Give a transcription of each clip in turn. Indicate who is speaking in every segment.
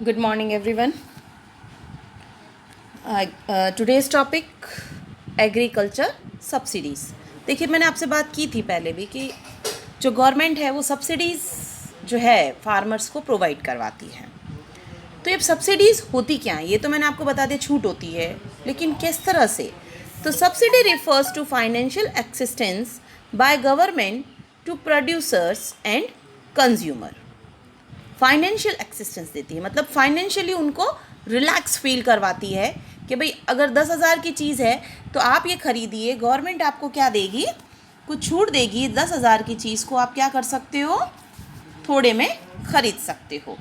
Speaker 1: Good morning, everyone. Today's topic agriculture subsidies. देखिए, मैंने आपसे बात की थी पहले भी कि जो गवर्नमेंट है वो सब्सिडीज़ जो है फार्मर्स को प्रोवाइड करवाती है. तो ये सब्सिडीज़ होती क्या है, ये तो मैंने आपको बता दिया, छूट होती है. लेकिन किस तरह से? तो subsidy refers to financial assistance by government to producers and consumer. Financial assistance देती है, मतलब फाइनेंशियली उनको रिलैक्स फील करवाती है कि भाई अगर 10,000 की चीज़ है तो आप ये खरीदिए, गवर्नमेंट आपको क्या देगी, कुछ छूट देगी. 10,000 की चीज़ को आप क्या कर सकते हो, थोड़े में ख़रीद सकते हो.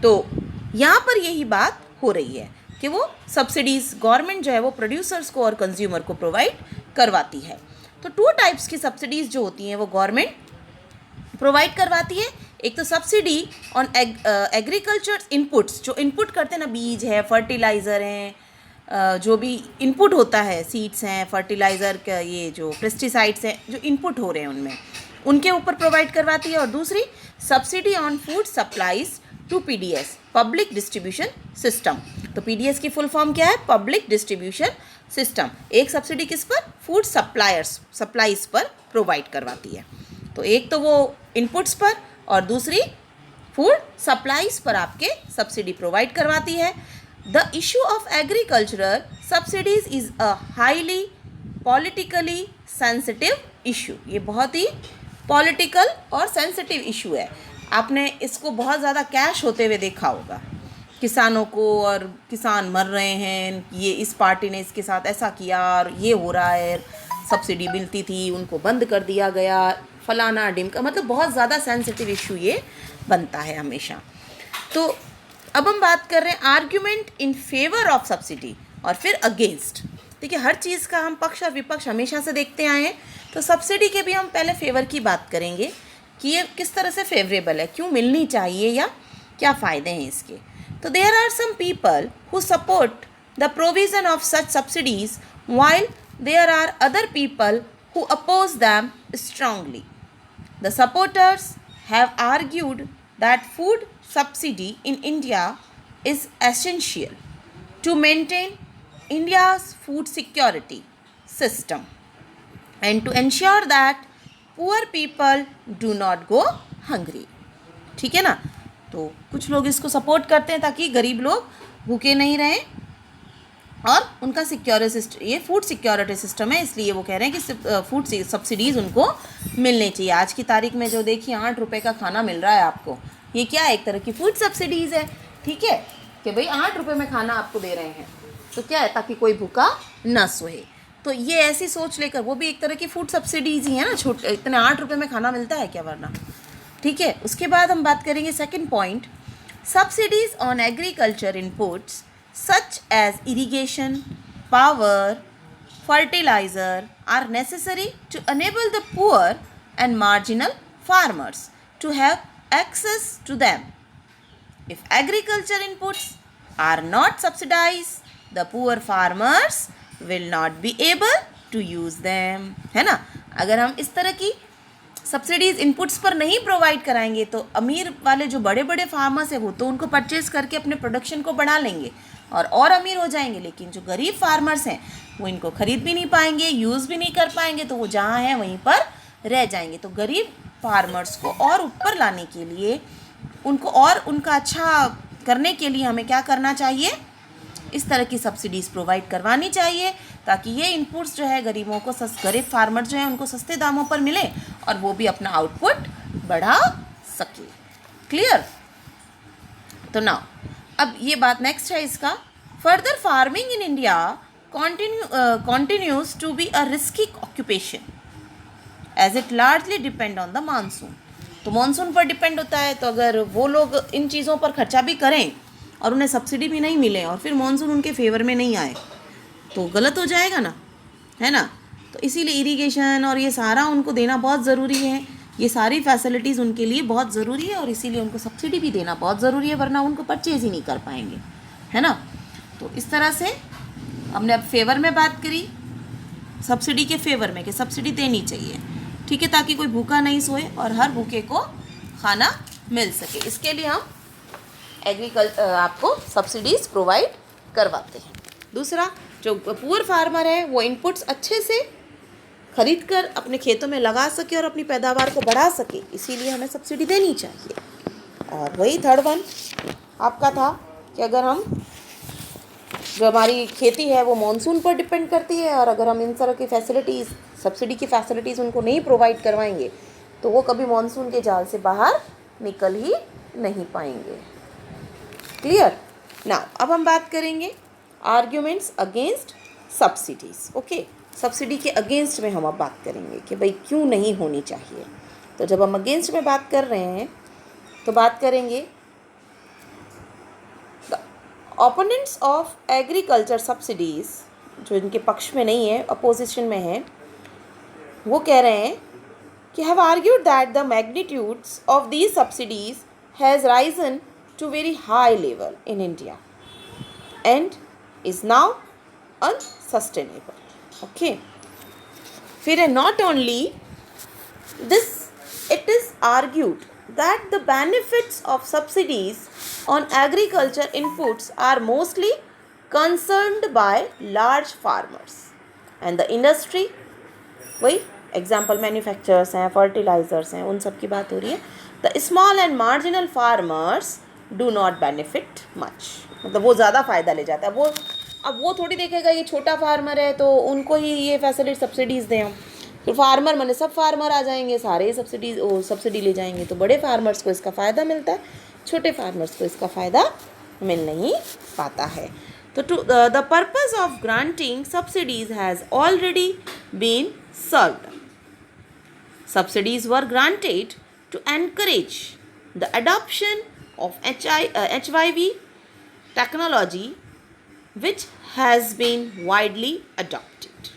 Speaker 1: तो यहाँ पर यही बात हो रही है कि वो सब्सिडीज़ गवर्नमेंट जो है वो प्रोड्यूसर्स को और कंज्यूमर को प्रोवाइड करवाती है. तो 2 टाइप्स की सब्सिडीज़ जो होती हैं वो गवर्नमेंट प्रोवाइड करवाती है. एक तो सब्सिडी ऑन एग्रीकल्चर इनपुट्स, जो इनपुट करते हैं ना, बीज है, फर्टिलाइज़र हैं, जो भी इनपुट होता है, सीड्स हैं, फर्टिलाइज़र का, ये जो पेस्टिसाइड्स हैं जो इनपुट हो रहे हैं उनमें, उनके ऊपर प्रोवाइड करवाती है. और दूसरी subsidy on food supplies to PDS, public distribution system. तो पीडीएस की फुल फॉर्म क्या है, पब्लिक डिस्ट्रीब्यूशन सिस्टम. एक सब्सिडी किस पर, फूड सप्लाईज पर प्रोवाइड करवाती है. तो एक तो वो इनपुट्स पर और दूसरी फूड सप्लाईज पर आपके सब्सिडी प्रोवाइड करवाती है. The issue of agricultural subsidies is a highly politically sensitive issue. ये बहुत ही पॉलिटिकल और सेंसिटिव इशू है. आपने इसको बहुत ज़्यादा कैश होते हुए देखा होगा, किसानों को, और किसान मर रहे हैं, ये इस पार्टी ने इसके साथ ऐसा किया और ये हो रहा है, सब्सिडी मिलती थी उनको बंद कर दिया गया, फलाना डिमका, मतलब बहुत ज़्यादा सेंसिटिव इशू ये बनता है हमेशा. तो अब हम बात कर रहे हैं argument in favour of subsidy और फिर अगेंस्ट. देखिए, हर चीज़ का हम पक्ष और विपक्ष हमेशा से देखते आए हैं. तो सब्सिडी के भी हम पहले फेवर की बात करेंगे कि ये किस तरह से फेवरेबल है, क्यों मिलनी चाहिए या क्या फ़ायदे हैं इसके. तो there are some people who support the provision of such subsidies while there are other people who oppose them strongly. The supporters have argued that food subsidy in India is essential to maintain India's food security system and to ensure that poor people do not go hungry. ठीक है ना. तो कुछ लोग इसको support करते हैं ताकि गरीब लोग भूखे नहीं रहें और उनका ये फूड सिक्योरिटी सिस्टम है, इसलिए वो कह रहे हैं कि फूड सब्सिडीज़ उनको मिलनी चाहिए. आज की तारीख में जो देखिए 8 रुपये का खाना मिल रहा है आपको, ये क्या है, एक तरह की फूड सब्सिडीज़ है. ठीक है, कि भाई 8 रुपये में खाना आपको दे रहे हैं, तो क्या है, ताकि कोई भूखा ना सोए. तो ये ऐसी सोच लेकर, वो भी एक तरह की फूड सब्सिडीज़ ही है ना, छोटे इतने 8 रुपये में खाना मिलता है क्या, वरना. ठीक है, उसके बाद हम बात करेंगे second point, subsidies on agriculture inputs such as irrigation, power, fertilizer are necessary to enable the poor and marginal farmers to have access to them. If agriculture inputs are not subsidized, the poor farmers will not be able to use them. है ना. अगर हम इस तरह की subsidies inputs पर नहीं provide कराएंगे तो अमीर वाले जो बड़े बड़े फार्मर्स हैं वो तो उनको परचेज़ करके अपने प्रोडक्शन को बढ़ा लेंगे और अमीर हो जाएंगे. लेकिन जो गरीब फार्मर्स हैं वो इनको ख़रीद भी नहीं पाएंगे, यूज़ भी नहीं कर पाएंगे, तो वो जहाँ हैं वहीं पर रह जाएंगे. तो गरीब फार्मर्स को और ऊपर लाने के लिए, उनको और उनका अच्छा करने के लिए हमें क्या करना चाहिए, इस तरह की सब्सिडीज़ प्रोवाइड करवानी चाहिए ताकि ये इनपुट्स जो है गरीबों को, गरीब फार्मर जो है उनको सस्ते दामों पर मिले और वो भी अपना आउटपुट बढ़ा सके. क्लियर. तो नाउ अब ये बात नेक्स्ट है इसका, further farming in India continues to be a risky occupation as it largely depend on the monsoon. तो मानसून पर डिपेंड होता है. तो अगर वो लोग इन चीज़ों पर खर्चा भी करें और उन्हें सब्सिडी भी नहीं मिले और फिर मानसून उनके फेवर में नहीं आए तो गलत हो जाएगा ना, है ना. तो इसीलिए इरिगेशन और ये सारा उनको देना बहुत ज़रूरी है. ये सारी फैसिलिटीज़ उनके लिए बहुत ज़रूरी है और इसीलिए उनको सब्सिडी भी देना बहुत ज़रूरी है, वरना उनको परचेज़ ही नहीं कर पाएंगे, है ना. तो इस तरह से हमने अब फेवर में बात करी, सब्सिडी के फेवर में, कि सब्सिडी देनी चाहिए. ठीक है, ताकि कोई भूखा नहीं सोए और हर भूखे को खाना मिल सके. इसके लिए हम आपको सब्सिडीज़ प्रोवाइड करवाते हैं। दूसरा, जो पुअर फार्मर है वो इनपुट्स अच्छे से खरीद कर अपने खेतों में लगा सके और अपनी पैदावार को बढ़ा सके, इसीलिए हमें सब्सिडी देनी चाहिए। और वही थर्ड वन आपका था कि अगर हम जो हमारी खेती है वो मॉनसून पर डिपेंड करती है, और अगर हम इन तरह की फैसिलिटीज़, सब्सिडी की फैसिलिटीज़ उनको नहीं प्रोवाइड करवाएंगे तो वो कभी मॉनसून के जाल से बाहर निकल ही नहीं पाएंगे। क्लियर? नाउ अब हम बात करेंगे arguments against subsidies. Okay, subsidy के अगेंस्ट में हम अब बात करेंगे कि भाई क्यों नहीं होनी चाहिए। तो जब हम अगेंस्ट में बात कर रहे हैं तो बात करेंगे the opponents of agriculture subsidies, जो इनके पक्ष में नहीं है, अपोजिशन में है, वो कह रहे हैं कि have argued that the magnitudes of these subsidies has risen to very high level in India and is now unsustainable. Okay, फिर not only this, it is argued that the benefits of subsidies on agriculture inputs are mostly concerned by large farmers and the industry। वही example manufacturers हैं, fertilisers हैं, उन सब की बात हो रही है। The small and marginal farmers do not benefit much, मतलब वो ज़्यादा फ़ायदा ले जाता है। अब वो थोड़ी देखेगा ये छोटा फार्मर है तो उनको ही ये फैसिलिटी सब्सिडीज़ दें हम, फिर फार्मर माने सब फार्मर आ जाएंगे, सारे सब्सिडी ले जाएंगे, तो बड़े फार्मर्स को इसका फ़ायदा मिलता है, छोटे फार्मर्स को इसका फ़ायदा मिल नहीं पाता है। तो the purpose of granting subsidies has already been served. Subsidies were granted to encourage the adoption of HYV technology, which has been widely adopted.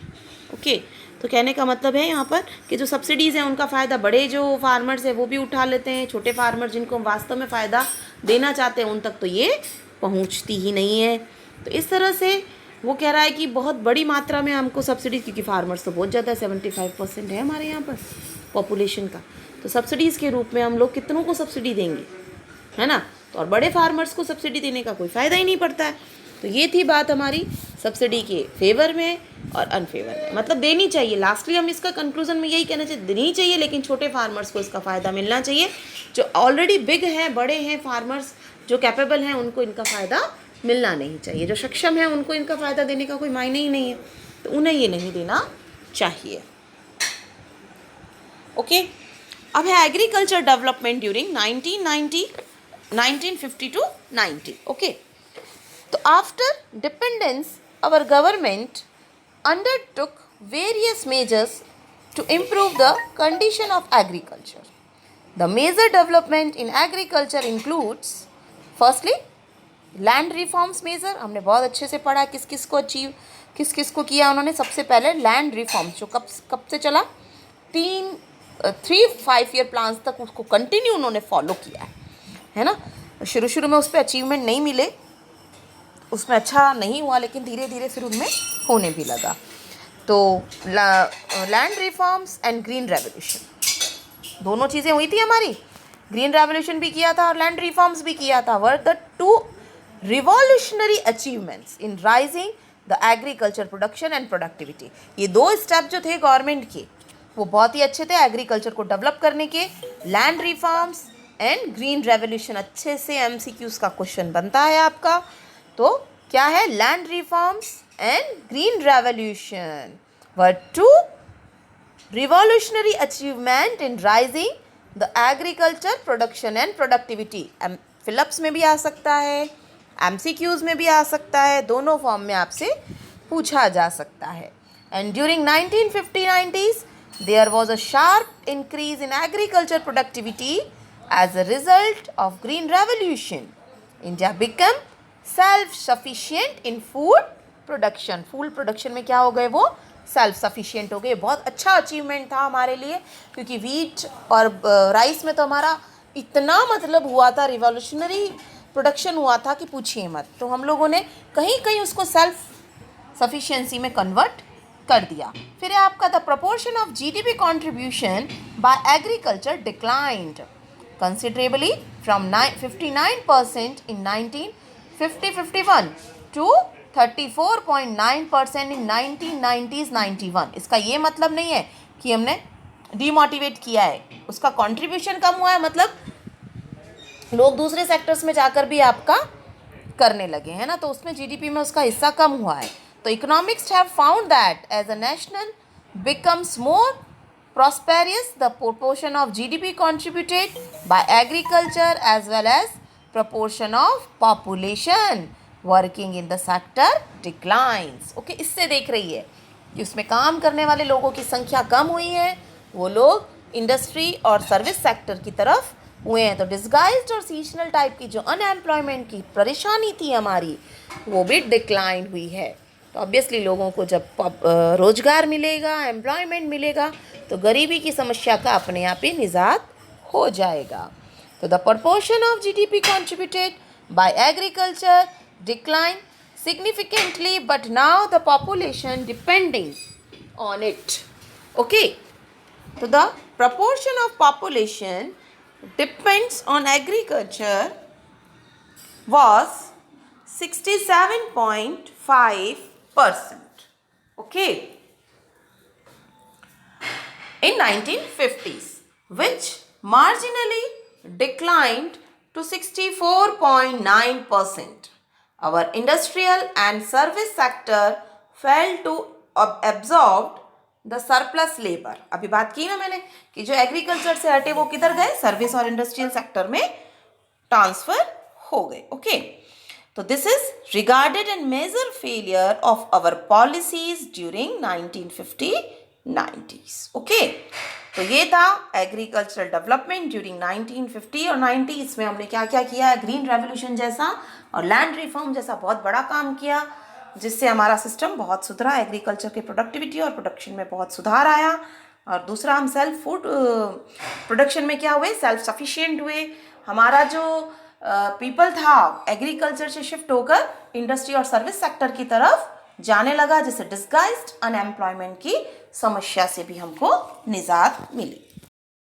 Speaker 1: Okay, तो कहने का मतलब है यहाँ पर कि जो सब्सिडीज़ हैं उनका फ़ायदा बड़े जो फार्मर्स हैं वो भी उठा लेते हैं, छोटे फार्मर जिनको हम वास्तव में फ़ायदा देना चाहते हैं उन तक तो ये पहुँचती ही नहीं है। तो इस तरह से वो कह रहा है कि बहुत बड़ी मात्रा में हमको सब्सिडीज़, क्योंकि फार्मर्स तो बहुत ज़्यादा 75% है हमारे यहाँ पर पॉपुलेशन का, तो सब्सिडीज़ के रूप में हम लोग कितनों को सब्सिडी देंगे, है ना? तो और बड़े फार्मर्स को सब्सिडी देने का कोई फ़ायदा ही नहीं पड़ता है। तो ये थी बात हमारी सब्सिडी के फेवर में और अनफेवर में, मतलब देनी चाहिए। लास्टली हम इसका कंक्लूजन में यही कहना चाहिए, देनी चाहिए, लेकिन छोटे फार्मर्स को इसका फ़ायदा मिलना चाहिए। जो ऑलरेडी बिग हैं, बड़े हैं फार्मर्स, जो कैपेबल हैं, उनको इनका फ़ायदा मिलना नहीं चाहिए। जो सक्षम है उनको इनका फ़ायदा देने का कोई मायने ही नहीं है, तो उन्हें ये नहीं देना चाहिए। ओके, अब है agriculture development during 1950 to 90। Okay, तो after dependence our government undertook various measures to improve the condition of agriculture. The major development in agriculture includes, firstly, land reforms major. हमने बहुत अच्छे से पढ़ा किस किस को किया उन्होंने। सबसे पहले लैंड रिफॉर्म्स, जो कब से चला, 3-5 ईयर प्लान्स तक उसको कंटिन्यू उन्होंने फॉलो किया है ना। शुरू में उस पर अचीवमेंट नहीं मिले, उसमें अच्छा नहीं हुआ, लेकिन धीरे धीरे फिर उनमें होने भी लगा। तो land reforms and green revolution, दोनों चीज़ें हुई थी हमारी। ग्रीन रेवोल्यूशन भी किया था और लैंड रिफॉर्म्स भी किया था। Were the two revolutionary achievements in raising the agriculture production and productivity. ये दो स्टेप जो थे गवर्नमेंट के, वो बहुत ही अच्छे थे एग्रीकल्चर को डेवलप करने के। Land reforms and green revolution, अच्छे से MCQs का क्वेश्चन बनता है आपका। तो क्या है, land reforms and green revolution were two revolutionary achievement in raising the agriculture production and productivity. फिलअप्स में भी आ सकता है, MCQs में भी आ सकता है, दोनों फॉर्म में आपसे पूछा जा सकता है। And during 1950-90s there was a sharp increase in agriculture productivity as a result of green revolution. India became self-sufficient in food production. Food production में क्या हो गए, वो सेल्फ सफिशिएंट हो गए। बहुत अच्छा अचीवमेंट था हमारे लिए, क्योंकि वीट और राइस में तो हमारा इतना मतलब हुआ था, रिवॉल्यूशनरी प्रोडक्शन हुआ था कि पूछिए मत। तो हम लोगों ने कहीं कहीं उसको सेल्फ सफिशिएंसी में कन्वर्ट कर दिया। फिर आपका the proportion of GDP contribution by agriculture declined. considerably from 59% in 1950-51 to 34.9% in 1990s-91। इसका ये मतलब नहीं है कि हमने डीमोटिवेट किया है, उसका कंट्रीब्यूशन कम हुआ है, मतलब लोग दूसरे सेक्टर्स में जाकर भी आपका करने लगे हैं ना, तो उसमें जीडीपी में उसका हिस्सा कम हुआ है। तो economics have found that as a national becomes more prosperous, the proportion of GDP contributed by agriculture as well as proportion of population working in the sector declines। Okay, इससे देख रही है कि उसमें काम करने वाले लोगों की संख्या कम हुई है, वो लोग इंडस्ट्री और सर्विस सेक्टर की तरफ हुए हैं। तो डिस्गाइज्ड और सीजनल टाइप की जो अनएम्प्लॉयमेंट की परेशानी थी हमारी, वो भी डिक्लाइन हुई है। तो ऑब्वियसली लोगों को जब रोजगार मिलेगा, एम्प्लॉयमेंट मिलेगा, तो गरीबी की समस्या का अपने आप ही निजात हो जाएगा। तो the proportion of GDP contributed by agriculture decline significantly, but now the population depending on it. Okay, तो the proportion of population depends on agriculture was 67.5%, okay, in 1950s, which marginally declined to 64.9%. Our industrial and service sector failed to absorb the surplus labor। अभी बात की ना मैंने कि जो agriculture से हटे वो किधर गए, सर्विस और इंडस्ट्रियल सेक्टर में ट्रांसफर हो गए। ओके, तो this is regarded and major failure of our policies during 1950-90s। Okay, तो ये था एग्रीकल्चरल डेवलपमेंट ड्यूरिंग 1950 और 90। इसमें हमने क्या क्या किया, ग्रीन रेवोल्यूशन जैसा और लैंड रिफॉर्म जैसा बहुत बड़ा काम किया, जिससे हमारा सिस्टम बहुत सुधरा, एग्रीकल्चर के प्रोडक्टिविटी और प्रोडक्शन में बहुत सुधार आया। और दूसरा, हम सेल्फ फूड प्रोडक्शन में क्या हुए, सेल्फ सफिशिएंट हुए। हमारा जो पीपल था एग्रीकल्चर से शिफ्ट होकर इंडस्ट्री और सर्विस सेक्टर की तरफ जाने लगा, जिससे डिस्गाइज्ड अनएम्प्लॉयमेंट की समस्या से भी हमको निजात मिली।